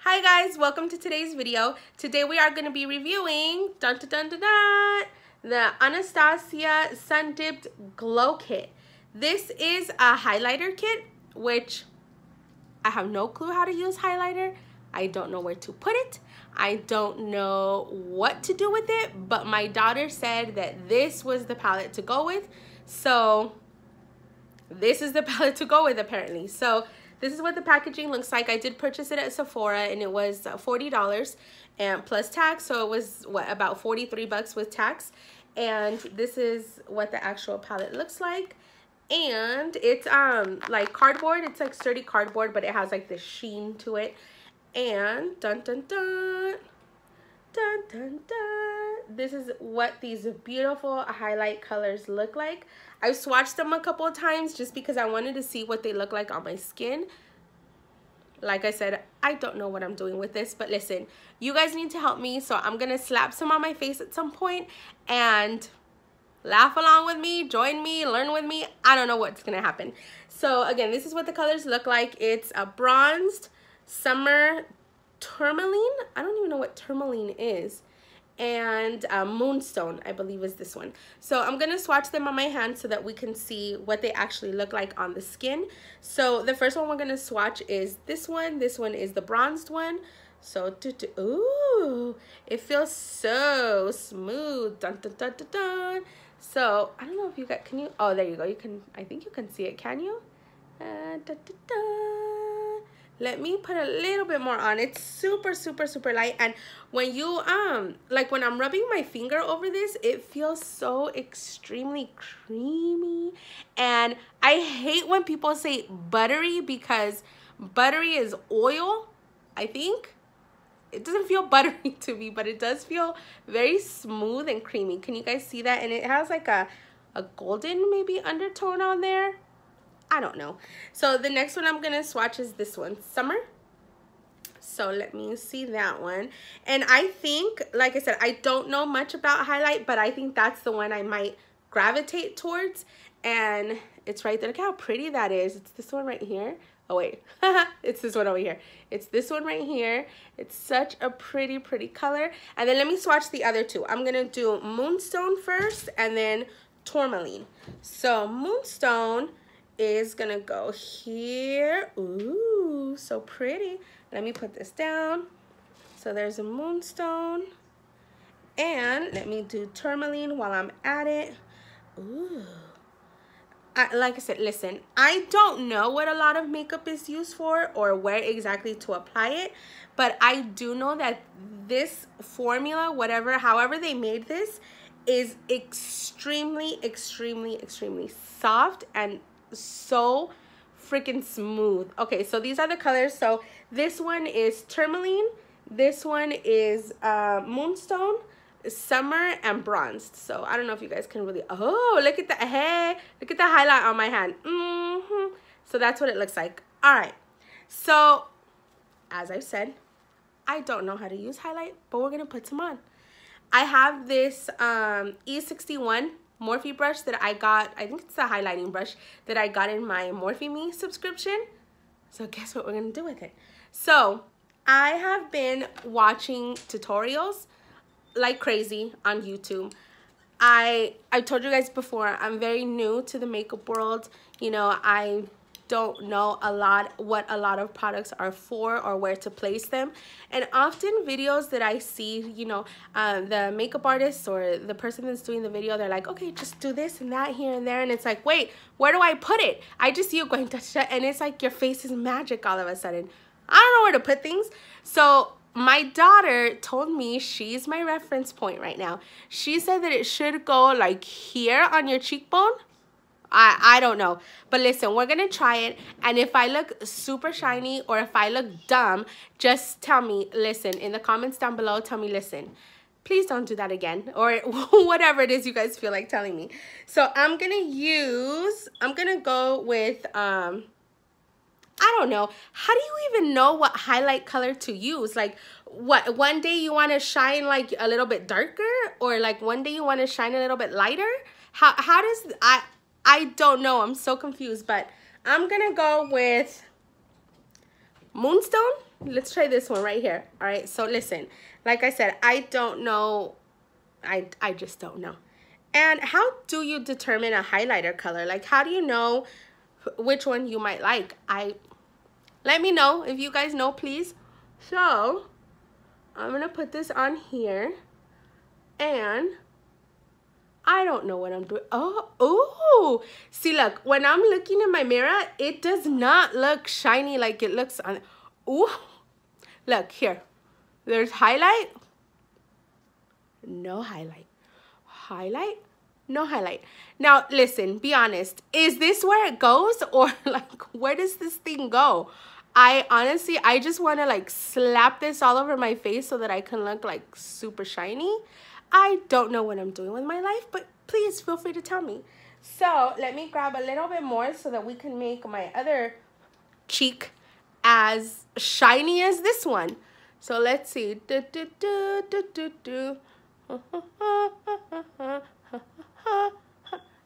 Hi guys, welcome to today's video. Today we are going to be reviewing the Anastasia Sun Dipped Glow Kit. This is a highlighter kit, which I have no clue how to use highlighter. I don't know where to put it. I don't know what to do with it, but my daughter said that this was the palette to go with. So this is the palette to go with apparently. So this is what the packaging looks like. I did purchase it at Sephora and it was $40 and plus tax. So it was what, about 43 bucks with tax. And this is what the actual palette looks like. And it's like cardboard. It's like sturdy cardboard, but it has like the sheen to it. And dun dun dun dun dun dun. This is what these beautiful highlight colors look like. I've swatched them a couple of times just because I wanted to see what they look like on my skin. Like I said, I don't know what I'm doing with this, but listen, you guys need to help me. So I'm gonna slap some on my face at some point and laugh along with me, join me, learn with me. I don't know what's gonna happen. So again, this is what the colors look like. It's a bronzed summer tourmaline. I don't even know what tourmaline is. And moonstone, I believe, is this one. So I'm gonna swatch them on my hand so that we can see what they actually look like on the skin. So the first one we're gonna swatch is this one. This one is the bronzed one. So ooh, it feels so smooth. Dun, dun, dun, dun, dun. So I don't know if you got, can you, oh, there you go. You can, I think you can see it, can you? Dun, dun, dun. Let me put a little bit more on. It's super, super, super light. And when you, like when I'm rubbing my finger over this, it feels so extremely creamy. And I hate when people say buttery because buttery is oil, I think. It doesn't feel buttery to me, but it does feel very smooth and creamy. Can you guys see that? And it has like a golden maybe undertone on there. I don't know. So the next one I'm gonna swatch is this one, Summer. So let me see that one. And I think, like I said, I don't know much about highlight, but I think that's the one I might gravitate towards. And it's right there. Look how pretty that is. It's this one right here. Oh wait, it's this one over here. It's this one right here. It's such a pretty, pretty color. And then let me swatch the other two. I'm gonna do Moonstone first and then Tourmaline. So Moonstone is gonna go here. Ooh, so pretty. Let me put this down. So there's a Moonstone. And let me do Tourmaline while I'm at it. Ooh. Like I said, listen, I don't know what a lot of makeup is used for or where exactly to apply it, but I do know that this formula, however they made this, is extremely, extremely, extremely soft and so freaking smooth. Okay, so these are the colors. So this one is Tourmaline, this one is Moonstone, Summer, and Bronzed. So I don't know if you guys can really, oh, look at the, hey, look at the highlight on my hand. So that's what it looks like. All right, so as I've said, I don't know how to use highlight, but we're gonna put some on. I have this E61 Morphe brush that I got. I think it's a highlighting brush that I got in my Morphe Me subscription. So guess what we're gonna do with it? So I have been watching tutorials like crazy on YouTube. I've told you guys before, I'm very new to the makeup world. You know, I don't know what a lot of products are for or where to place them. And often videos that I see, you know, the makeup artist or the person that's doing the video, they're like, okay, just do this and that here and there. And it's like, wait, where do I put it? I just see you going to, and it's like your face is magic all of a sudden. I don't know where to put things. So my daughter told me, she's my reference point right now. She said that it should go like here on your cheekbone. I don't know, but listen, we're gonna try it, and if I look super shiny or if I look dumb, just tell me, listen, in the comments down below, tell me, listen, please don't do that again, or whatever it is you guys feel like telling me. So I'm gonna go with I don't know, how do you even know what highlight color to use? Like, what, one day you want to shine like a little bit darker, or like one day you want to shine a little bit lighter? How does, I don't know. I'm so confused, but I'm gonna go with Moonstone let's try this one right here. All right, so listen, like I said, I don't know. I just don't know. And how do you determine a highlighter color? Like, how do you know which one you might like? Let me know if you guys know, please. So I'm gonna put this on here, and I don't know what I'm doing. Oh, see, look, when I'm looking in my mirror, it does not look shiny like it looks on. Ooh, look here. There's highlight, no highlight, highlight, no highlight. Now, listen, be honest. Is this where it goes, or like, where does this thing go? I just want to like slap this all over my face so that I can look like super shiny. I don't know what I'm doing with my life, but please feel free to tell me. So let me grab a little bit more so that we can make my other cheek as shiny as this one. So let's see.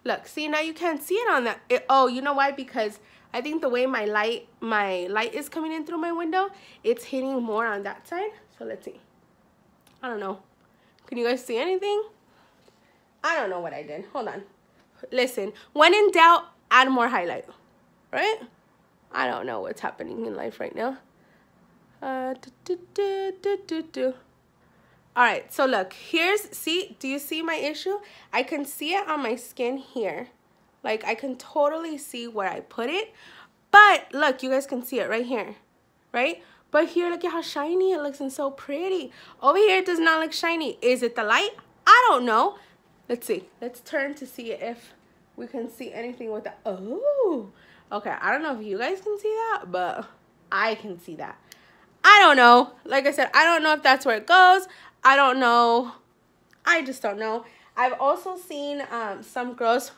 Look, see, now you can't see it on that. Oh, you know why? Because I think the way my light is coming in through my window, it's hitting more on that side. So let's see. I don't know. Can you guys see anything? I don't know what I did. Hold on. Listen, when in doubt, add more highlight. Right? I don't know what's happening in life right now. Alright, so look, see, do you see my issue? I can see it on my skin here. Like, I can totally see where I put it. But, look, you guys can see it right here. Right? But here, look at how shiny it looks and so pretty. Over here, it does not look shiny. Is it the light? I don't know. Let's see. Let's turn to see if we can see anything with that. Oh, okay. I don't know if you guys can see that, but I can see that. I don't know. Like I said, I don't know if that's where it goes. I don't know. I just don't know. I've also seen some girls,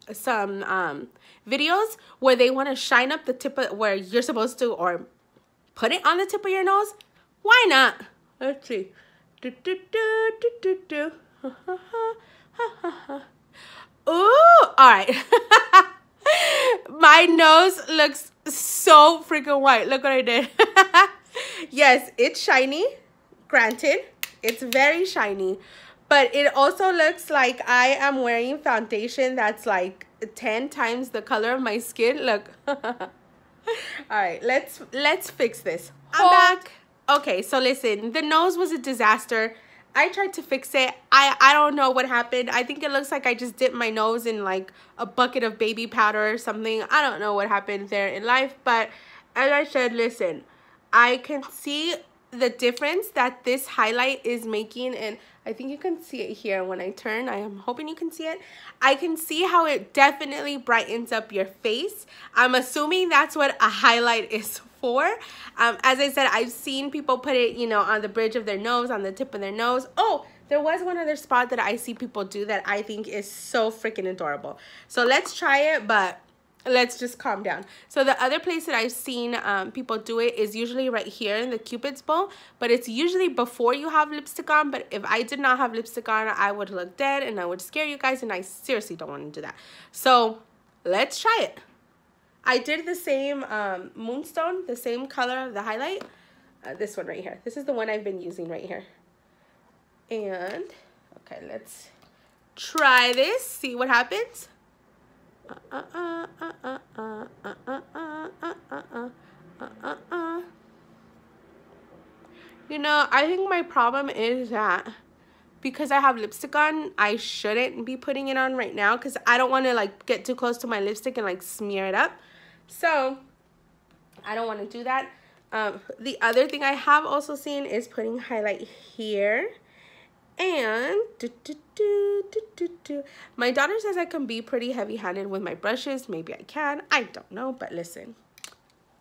videos where they want to shine up the tip of where you're supposed to, or put it on the tip of your nose. Why not? Let's see. Ooh, all right. My nose looks so freaking white. Look what I did. Yes, it's shiny. Granted, it's very shiny. But it also looks like I am wearing foundation that's like 10 times the color of my skin. Look. All right, let's fix this. I'm back. Okay, so listen, the nose was a disaster. I tried to fix it. I don't know what happened. I think it looks like I just dipped my nose in like a bucket of baby powder or something. I don't know what happened there in life, but as I said, listen, I can see the difference that this highlight is making, and I think you can see it here when I turn. I am hoping you can see it. I can see how it definitely brightens up your face. I'm assuming that's what a highlight is for. As I said, I've seen people put it, you know, on the bridge of their nose, on the tip of their nose. Oh, there was one other spot that I see people do that I think is so freaking adorable. So let's try it, but let's just calm down. So the other place that I've seen people do it is usually right here in the Cupid's bow, but it's usually before you have lipstick on. But if I did not have lipstick on, I would look dead and I would scare you guys, and I seriously don't want to do that. So let's try it. I did the same moonstone, the same color of the highlight. This one right here. This is the one I've been using right here. And okay, let's try this, see what happens. You know, I think my problem is that because I have lipstick on, I shouldn't be putting it on right now because I don't want to like get too close to my lipstick and like smear it up. So I don't want to do that. The other thing I have also seen is putting highlight here. And my daughter says I can be pretty heavy-handed with my brushes. Maybe I can. I don't know, but listen,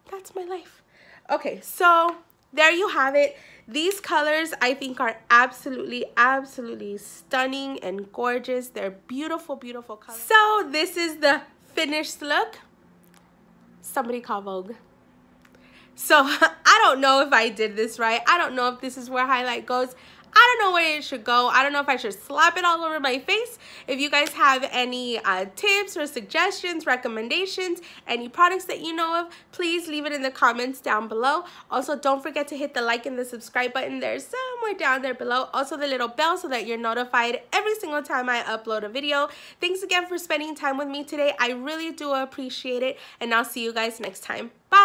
that's my life. Okay, so there you have it. These colors I think are absolutely, absolutely stunning and gorgeous. They're beautiful, beautiful colors. So this is the finished look. Somebody call Vogue. So I don't know if I did this right. I don't know if this is where highlight goes. I don't know where it should go. I don't know if I should slap it all over my face. If you guys have any tips or suggestions, recommendations, any products that you know of, please leave it in the comments down below. Also, don't forget to hit the like and the subscribe button there somewhere down there below. Also, the little bell so that you're notified every single time I upload a video. Thanks again for spending time with me today. I really do appreciate it, and I'll see you guys next time. Bye!